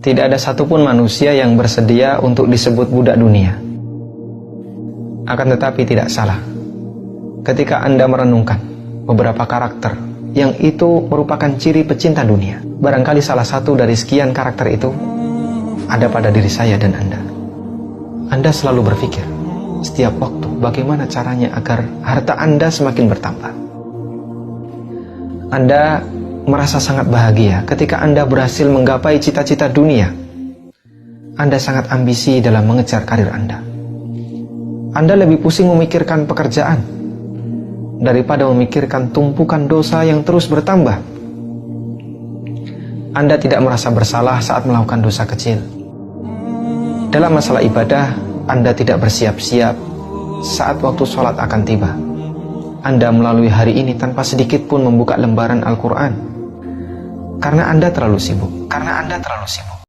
Tidak ada satupun manusia yang bersedia untuk disebut budak dunia. Akan tetapi tidak salah ketika Anda merenungkan beberapa karakter yang itu merupakan ciri pecinta dunia. Barangkali salah satu dari sekian karakter itu ada pada diri saya dan Anda. Anda selalu berpikir setiap waktu bagaimana caranya agar harta Anda semakin bertambah. Anda merasa sangat bahagia ketika Anda berhasil menggapai cita-cita dunia. Anda sangat ambisi dalam mengejar karir Anda. Anda lebih pusing memikirkan pekerjaan daripada memikirkan tumpukan dosa yang terus bertambah. Anda tidak merasa bersalah saat melakukan dosa kecil. Dalam masalah ibadah, Anda tidak bersiap-siap saat waktu sholat akan tiba. Anda melalui hari ini tanpa sedikit pun membuka lembaran Al-Quran. Karena Anda terlalu sibuk.